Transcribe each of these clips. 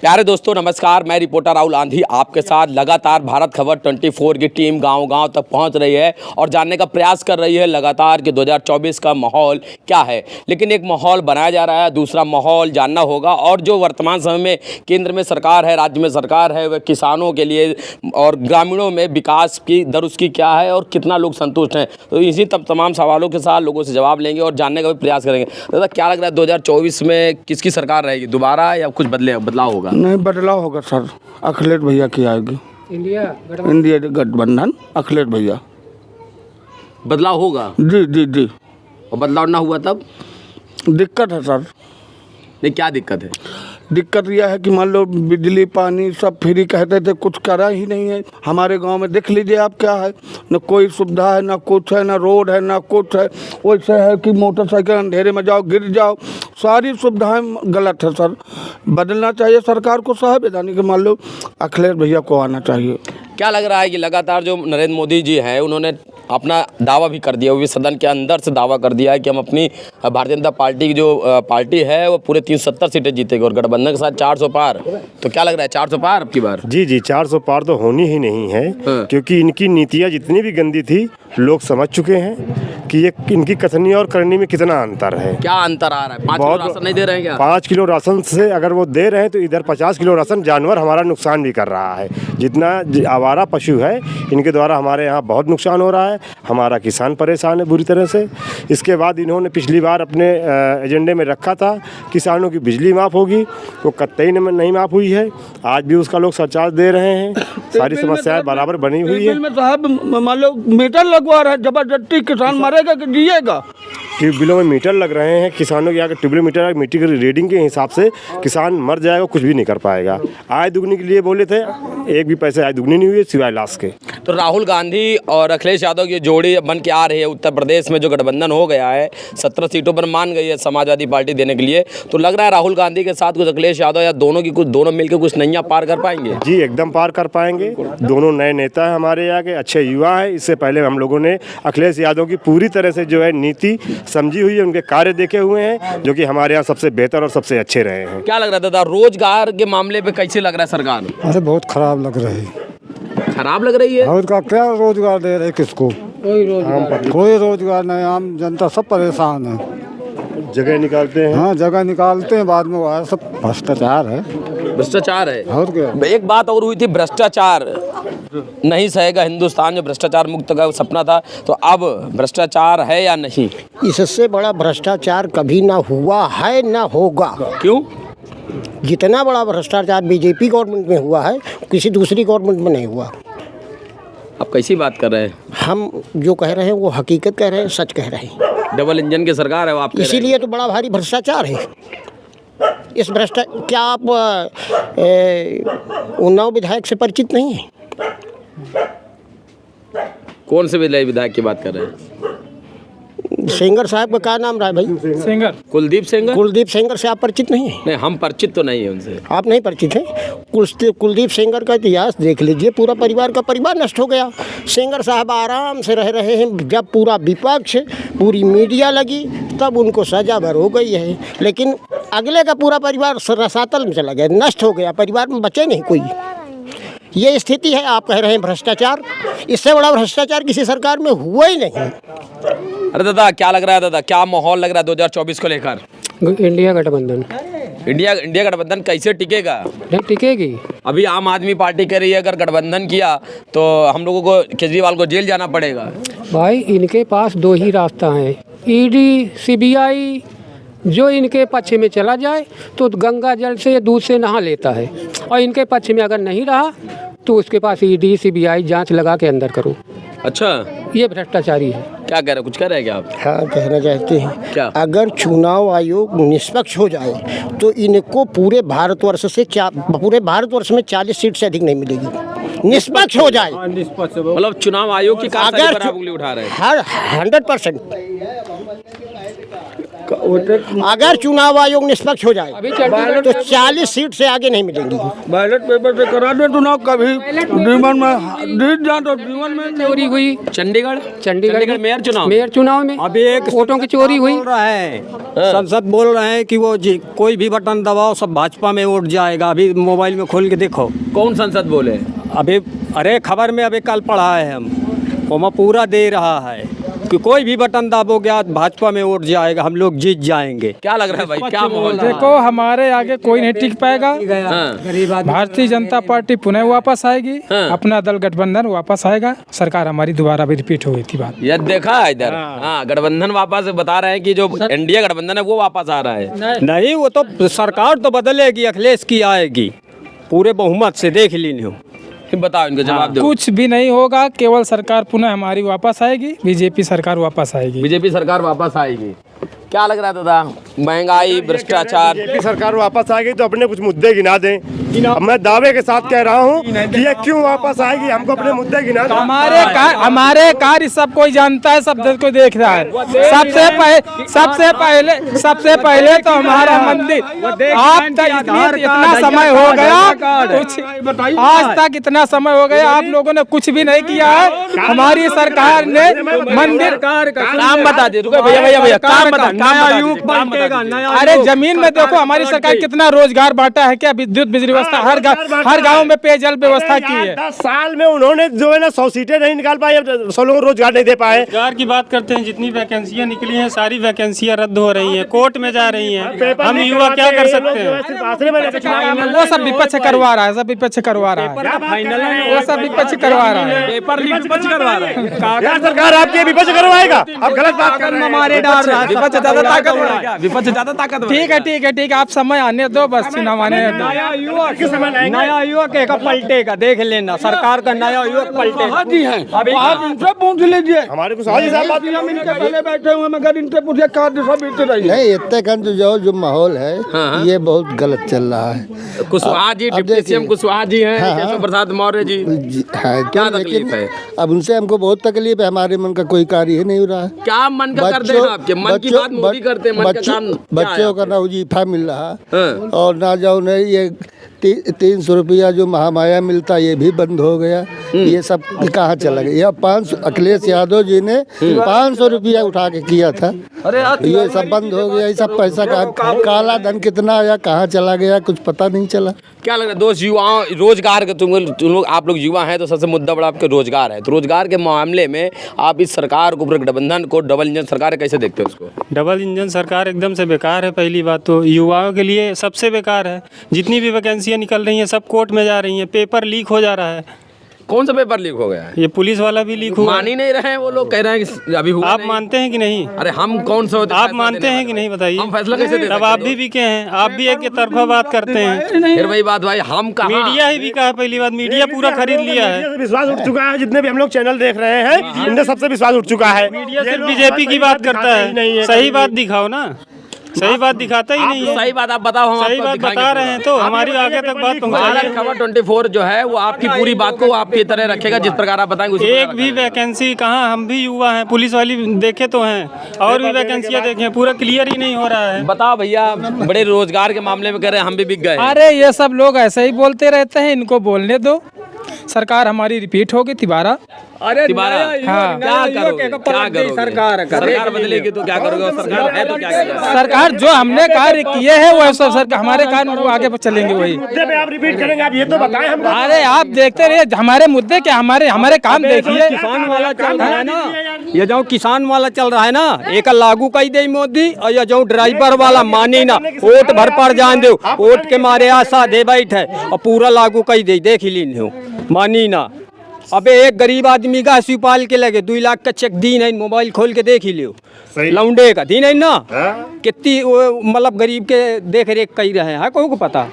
प्यारे दोस्तों नमस्कार, मैं रिपोर्टर राहुल आंधी आपके साथ लगातार भारत खबर 24 की टीम गांव-गांव तक पहुंच रही है और जानने का प्रयास कर रही है लगातार कि 2024 का माहौल क्या है। लेकिन एक माहौल बनाया जा रहा है, दूसरा माहौल जानना होगा। और जो वर्तमान समय में केंद्र में सरकार है, राज्य में सरकार है, वह किसानों के लिए और ग्रामीणों में विकास की दर उसकी क्या है और कितना लोग संतुष्ट हैं। तो इसी तमाम सवालों के साथ लोगों से जवाब लेंगे और जानने का भी प्रयास करेंगे। दादा, क्या लग रहा है 2024 में किसकी सरकार रहेगी, दोबारा या कुछ बदलाव होगा? नहीं, बदलाव होगा सर। अखिलेश भैया की आएगी। इंडिया गठबंधन अखिलेश भैया। बदलाव होगा? जी जी जी। और बदलाव ना हुआ तब दिक्कत है सर। नहीं, क्या दिक्कत है? दिक्कत यह है कि मान लो बिजली पानी सब फ्री कहते थे, कुछ करा ही नहीं है। हमारे गांव में देख लीजिए आप, क्या है, न कोई सुविधा है, न कुछ है, न रोड है, न कुछ है। वैसे है कि मोटरसाइकिल अंधेरे में जाओ गिर जाओ, सारी सुविधाएं गलत है सर। बदलना चाहिए सरकार को, संवैधानिक मान लो अखिलेश भैया को आना चाहिए। क्या लग रहा है कि लगातार जो नरेंद्र मोदी जी हैं उन्होंने अपना दावा भी कर दिया, वो भी सदन के अंदर से दावा कर दिया है कि हम अपनी भारतीय जनता पार्टी की जो पार्टी है वो पूरे 370 सीटें जीतेगी और गठबंधन के साथ 400 पार। तो क्या लग रहा है 400 पार अब की बार? जी जी, 400 पार तो होनी ही नहीं है। क्योंकि इनकी नीतियाँ जितनी भी गंदी थी लोग समझ चुके हैं कि ये इनकी कथनी और करनी में कितना अंतर है। क्या अंतर आ रहा है? 5 किलो राशन नहीं दे रहे हैं क्या? 5 किलो राशन से अगर वो दे रहे हैं तो इधर 50 किलो राशन जानवर हमारा नुकसान भी कर रहा है। जितना आवारा पशु है इनके द्वारा हमारे यहाँ बहुत नुकसान हो रहा है, हमारा किसान परेशान है बुरी तरह से। इसके बाद इन्होंने पिछली बार अपने एजेंडे में रखा था किसानों की बिजली माफ़ होगी, वो कतई नहीं माफ़ हुई है। आज भी उसका लोग सरचार्ज दे रहे हैं, सारी समस्याएं बराबर बनी हुई है। साहब मान लो मीटर लगवा रहा है जबरदस्ती, किसान मरेगा कि जिएगा? ट्यूबवेलों में मीटर लग रहे हैं, किसानों के यहाँ ट्यूबवेल मीटर मिट्टी की रीडिंग के हिसाब से किसान मर जाएगा, कुछ भी नहीं कर पाएगा। आय दुगनी के लिए बोले थे, एक भी पैसे आय दुगनी नहीं हुई सिवाय लाश के। तो राहुल गांधी और अखिलेश यादव की जोड़ी बन के आ रही है उत्तर प्रदेश में, जो गठबंधन हो गया है 17 सीटों पर मान गई है समाजवादी पार्टी देने के लिए। तो लग रहा है राहुल गांधी के साथ कुछ अखिलेश यादव या दोनों मिलकर कुछ नैया पार कर पाएंगे? जी एकदम पार कर पाएंगे। दोनों नए नेता हैं हमारे यहाँ के, अच्छे युवा हैं। इससे पहले हम लोगों ने अखिलेश यादव की पूरी तरह से जो है नीति समझी हुई है, उनके कार्य देखे हुए हैं जो कि हमारे यहाँ सबसे बेहतर और सबसे अच्छे रहे हैं। क्या लग रहा है दादा, रोजगार के मामले पे कैसे लग रहा है सरकार? अरे बहुत खराब लग रही है। खराब लग रही है? और का क्या रोजगार दे रहे किसको? कोई रोजगार नहीं, आम जनता सब परेशान है। जगह निकालते हैं, हाँ जगह निकालते हैं, बाद में वो सब भ्रष्टाचार है। भ्रष्टाचार है और क्या? एक बात और हुई थी, भ्रष्टाचार नहीं सहेगा हिंदुस्तान, जो भ्रष्टाचार मुक्त का सपना था, तो अब भ्रष्टाचार है या नहीं? इससे बड़ा भ्रष्टाचार कभी ना हुआ है ना होगा। क्यों? जितना बड़ा भ्रष्टाचार बीजेपी गवर्नमेंट में हुआ है किसी दूसरी गवर्नमेंट में नहीं हुआ। आप कैसी बात कर रहे हैं? हम जो कह रहे हैं वो हकीकत कह रहे हैं, सच कह रहे हैं। डबल इंजन की सरकार है वो, आप इसीलिए तो बड़ा भारी भ्रष्टाचार है। इस क्या आप उन्नाव विधायक से परिचित नहीं है? कौन से विधायक की बात कर रहे हैं? सेंगर साहब का क्या नाम रहा है भाई? सेंगर, कुलदीप सेंगर। कुलदीप सेंगर से आप परिचित नहीं है? नहीं, हम परिचित तो नहीं है उनसे। आप नहीं परिचित हैं? कुलदीप सेंगर का इतिहास देख लीजिए, पूरा परिवार का परिवार नष्ट हो गया। सेंगर साहब आराम से रह रहे हैं, जब पूरा विपक्ष पूरी मीडिया लगी तब उनको सजा भर हो गई है। लेकिन अगले का पूरा परिवार रसातल में चला गया, नष्ट हो गया, परिवार में बचे नहीं कोई। ये स्थिति है। आप कह रहे हैं भ्रष्टाचार, इससे बड़ा भ्रष्टाचार किसी सरकार में हुआ ही नहीं। अरे दादा, क्या लग रहा है दादा, क्या माहौल लग रहा है 2024 को लेकर? इंडिया गठबंधन। इंडिया गठबंधन कैसे टिकेगा? नहीं टिकेगी। अभी आम आदमी पार्टी कह रही है अगर गठबंधन किया तो हम लोगों को, केजरीवाल को जेल जाना पड़ेगा। भाई इनके पास दो ही रास्ता है, ईडी सीबीआई। जो इनके पक्ष में चला जाए तो गंगा जल से दूध से नहा लेता है, और इनके पक्ष में अगर नहीं रहा तो उसके पास ईडी सीबीआई जांच लगा के अंदर करो। अच्छा, ये भ्रष्टाचारी है। क्या कह रहे, कुछ कह रहे हैं क्या आप? हाँ, कहना चाहते हैं क्या? अगर चुनाव आयोग निष्पक्ष हो जाए तो इनको पूरे भारतवर्ष में 40 सीट से अधिक नहीं मिलेगी। निष्पक्ष हो जाए, मतलब चुनाव आयोग की कार उठा रहे हैं। 100%। अगर चुनाव आयोग निष्पक्ष हो जाए अभी चंडीगढ़ तो 40 सीट से आगे नहीं मिलेंगी। बैलेट पेपर से करा दे चुनाव, कभी जीवन में जीत जाए तो जीवन में चोरी हुई चंडीगढ़ मेयर चुनाव में अभी एक वोटों की चोरी हुई। बोल रहे हैं संसद बोल रहे हैं कि वो कोई भी बटन दबाओ सब भाजपा में वोट जाएगा। अभी मोबाइल में खोल के देखो कौन संसद बोले? अभी अरे खबर में अभी कल पढ़ा है हम, वो पूरा दे रहा है कि कोई भी बटन दबाओगे आज भाजपा में वोट जाएगा, हम लोग जीत जाएंगे। क्या लग रहा है भाई, क्या माहौल? देखो हमारे आगे कोई नहीं टिक पाएगा। भारतीय जनता पार्टी पुनः वापस आएगी, अपना दल गठबंधन वापस आएगा, सरकार हमारी दोबारा भी रिपीट होगी थी बात। ये देखा है इधर, हाँ गठबंधन वापस बता रहे हैं कि जो एनडीए गठबंधन है वो वापस आ रहा है। नहीं वो तो सरकार तो बदलेगी, अखिलेश की आएगी पूरे बहुमत से, देख लीजिए। बताओ इनको जवाब दो। कुछ भी नहीं होगा, केवल सरकार पुनः हमारी वापस आएगी, बीजेपी सरकार वापस आएगी। बीजेपी सरकार वापस आएगी। क्या लग रहा था? महंगाई, भ्रष्टाचार। बीजेपी सरकार वापस आएगी तो अपने कुछ मुद्दे गिना दें। अब मैं दावे के साथ कह रहा हूँ कि ये क्यों वापस आएगी, हमको अपने मुद्दे गिना दें। हमारे कार्य सब कोई जानता है, सब कोई देख रहा है। सबसे पहले तो हमारा मंदिर, आप तक इतना समय हो गया, आज तक इतना समय हो गया, आप लोगों ने कुछ भी नहीं किया है। हमारी सरकार ने मंदिर काम बता दे, रुको भैया काम बता। अरे जमीन में देखो हमारी सरकार कितना रोजगार बांटा है, क्या विद्युत बिजली व्यवस्था, हर गांव में पेयजल व्यवस्था की है। 10 साल में उन्होंने जो है ना 100 सीटें नहीं निकाल पाई, 100 लोगों को रोजगार नहीं दे पाए। रोजगार की बात करते हैं, जितनी वैकेंसियां निकली हैं सारी वैकेंसियां रद्द हो रही हैं, कोर्ट में जा रही हैं। हम युवा क्या कर सकते हैं? वो सब विपक्ष करवा रहा है, सब विपक्ष करवा रहा है, वो सब विपक्ष करवा रहा है। पेपर लीक विपक्ष करवा रहे हैं। सरकार आपके विपक्ष करवाएगा? अब गलत बात कर रहे हैं। हमारे डाल रहा है, विपक्ष ज्यादा ताकत, ठीक है, आप समय आने दो, बस चुनाव आने दो। नया युवक एक पलटेगा, देख लेना सरकार का नया युवक पलटेगा। जी हैं, अभी आप इनसे पूछ लीजिए। हमारे को सवाल हम इनके पहले बैठे हुए, मगर इनसे पूछिए कार्ड सब इतने रही है। नहीं इतने का जो माहौल है ये बहुत गलत चल रहा है। कुशवाहा जी, डिप्टी सीएम कुशवाहा जी हैं, केशव प्रसाद मौर्य जी, क्या तकलीफ है? अब उनसे हमको बहुत तकलीफ है, हमारे मन का कोई कार्य ही नहीं हो रहा है। क्या मन का कर देना आपके मन की बात मोदी करते हैं, मन का काम बच्चों का ना वजीफा मिल रहा और ना जाओ नहीं, ये 300 रुपया जो महामाया मिलता ये भी बंद हो गया। ये सब कहाँ चला गया? यह 500 अखिलेश यादव जी ने 500 रुपया उठा के किया था, ये सब बंद हो गया। ये सब पैसा का काला धन कितना आया, कहाँ चला गया, कुछ पता नहीं चला। क्या लग रहा है दोस्त युवाओं रोजगार के, तुम लोग आप लोग युवा हैं तो सबसे मुद्दा बड़ा आपके रोजगार है, तो रोजगार के मामले में आप इस सरकार को, गठबंधन को, डबल इंजन सरकार कैसे देखते हो उसको? डबल इंजन सरकार एकदम से बेकार है। पहली बात तो युवाओं के लिए सबसे बेकार है। जितनी भी वैकेंसियां निकल रही हैं सब कोर्ट में जा रही हैं, पेपर लीक हो जा रहा है। कौन सा पेपर लीक हो गया है? ये पुलिस वाला भी लीक हुआ। मान ही नहीं रहे हैं वो लोग, कह रहे हैं कि अभी हुआ आप नहीं। मानते हैं कि नहीं? अरे हम कौन सा आप मानते हैं कि नहीं बताइए? हम फैसला कैसे दे? तब आप भी बिके हैं, आप भी एक तरफा बात करते हैं। फिर वही बात भाई, हम कहाँ? मीडिया ही बिका है। पहली बात मीडिया पूरा खरीद लिया है। विश्वास उठ चुका है, जितने भी हम लोग चैनल देख रहे हैं इनसे सबसे विश्वास उठ चुका है। मीडिया सिर्फ बीजेपी की बात करता है, सही बात दिखाओ ना। सही बात दिखाता ही नहीं है। सही बात आप बताओ, हम सही आपको बात दिखाएंगे बता रहे हैं तो हमारी आगे तक बात पहुंचाइए। खबर 24 जो है वो आपकी पूरी बात को आपकी तरह रखेगा, जिस प्रकार आप बताएंगे उसी एक प्रकार भी वैकेंसी कहाँ, हम भी युवा हैं, पुलिस वाली देखे तो हैं और भी वैकेंसियाँ देखे, पूरा क्लियर ही नहीं हो रहा है। बताओ भैया, बड़े रोजगार के मामले में कह रहे हैं हम भी बिक गए। अरे ये सब लोग ऐसे ही बोलते रहते हैं, इनको बोलने दो। सरकार हमारी रिपीट होगी तिबारा। अरे तिबारा, हाँ। क्या करोगे? क्या करोगे? सरकार बदलेगी तो क्या करोगे? सरकार है तो क्या करोगे? सरकार जो हमने कार्य किए हैं वो सब सरकार हमारे कार्य वो आगे चलेंगे वही। आप रिपीट करेंगे, आप ये तो बताएं हमको। अरे आप देखते रहिए हमारे मुद्दे क्या, हमारे काम देखिए। किसान वाला चल रहा है ना, ये जो किसान वाला चल रहा है ना, एक लागू कर दे मोदी, और ये जो ड्राइवर वाला माने ना, वोट भर पर जान दो, वोट के मारे आशा दे बैठे और पूरा लागू कर दे, देख ही ली मानी ना। अबे एक गरीब आदमी का अस्पताल के लगे 2 लाख का चेक दी नहीं, मोबाइल खोल के देख ही लियो, लौंडे का दी नहीं ना। कितनी मतलब गरीब के देख रेख कर रहे हैं, को पता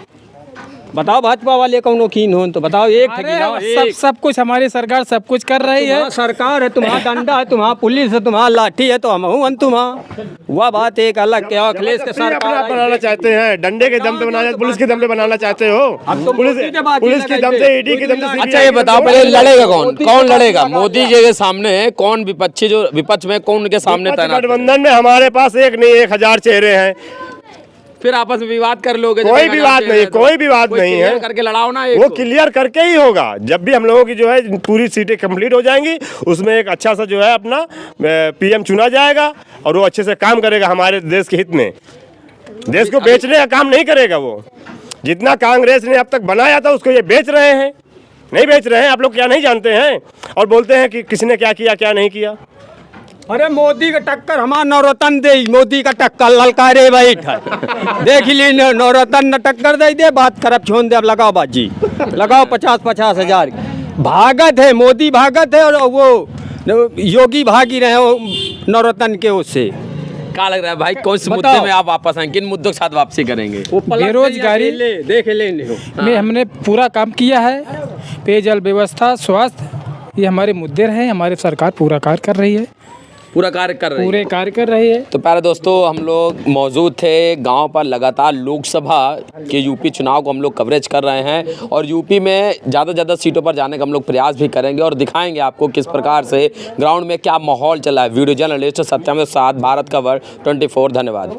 बताओ भाजपा वाले कौन कीन हो तो बताओ एक ठगी अरे लाओ, सब एक। सब कुछ हमारी सरकार सब कुछ कर रही है। तुम्हारा सरकार है, तुम्हारा डंडा है, तुम्हारा पुलिस है, तुम्हारा लाठी है, तो हम हूँ तुम्हारा। वह बात एक अलग क्या अखिलेश के सरकार बनाना चाहते हैं, डंडे के दम पे बनाना, पुलिस के दम पे बनाना चाहते हो। अब तो पुलिस मोदी के बात ही पुलिस के दम से, ईडी के दम से। अच्छा ये बताओ पहले लड़ेगा कौन लड़ेगा? मोदी जी के सामने कौन विपक्षी, जो विपक्ष में कौन उनके सामने तैनात? गठबंधन में हमारे पास एक नहीं 1000 चेहरे हैं। फिर आपस में विवाद कर लोगे? कोई विवाद नहीं, कोई विवाद नहीं है, करके लड़ाओ ना। वो क्लियर करके ही होगा। जब भी हम लोगों की जो है पूरी सीटें कंप्लीट हो जाएंगी, उसमें एक अच्छा सा जो है अपना पीएम चुना जाएगा और वो अच्छे से काम करेगा हमारे देश के हित में। देश को बेचने का काम नहीं करेगा वो। जितना कांग्रेस ने अब तक बनाया था उसको ये बेच रहे हैं। नहीं बेच रहे हैं? आप लोग क्या नहीं जानते हैं? और बोलते हैं कि किसने क्या किया क्या नहीं किया। अरे मोदी का टक्कर हमारा नवरत्न दे, मोदी का टक्कर ललकारे बैठ देख ली नवरत्न न टक्कर दे बात खराब छोड़ दे। अब लगाओ बाजी, लगाओ 50-50 हजार। भागत है मोदी, भागत है, और वो योगी भागी रहे हो नवरत्न के उससे। क्या लग रहा है भाई कौन से मुद्दे बताओ। में आप वापस आएंगे? किन मुद्दों के साथ वापसी करेंगे? बेरोजगारी देख ले में हमने पूरा काम किया है। पेयजल व्यवस्था, स्वास्थ्य, ये हमारे मुद्दे रहे। हमारी सरकार पूरा कार्य कर रही है, पूरा कार्य कर रही है। पूरे कार्य कर रही है। तो प्यारे दोस्तों, हम लोग मौजूद थे गांव पर। लगातार लोकसभा के यूपी चुनाव को हम लोग कवरेज कर रहे हैं और यूपी में ज़्यादा से ज़्यादा सीटों पर जाने का हम लोग प्रयास भी करेंगे और दिखाएंगे आपको किस प्रकार से ग्राउंड में क्या माहौल चला है। वीडियो जर्नलिस्ट सत्यम के साथ, भारत खबर 24। धन्यवाद।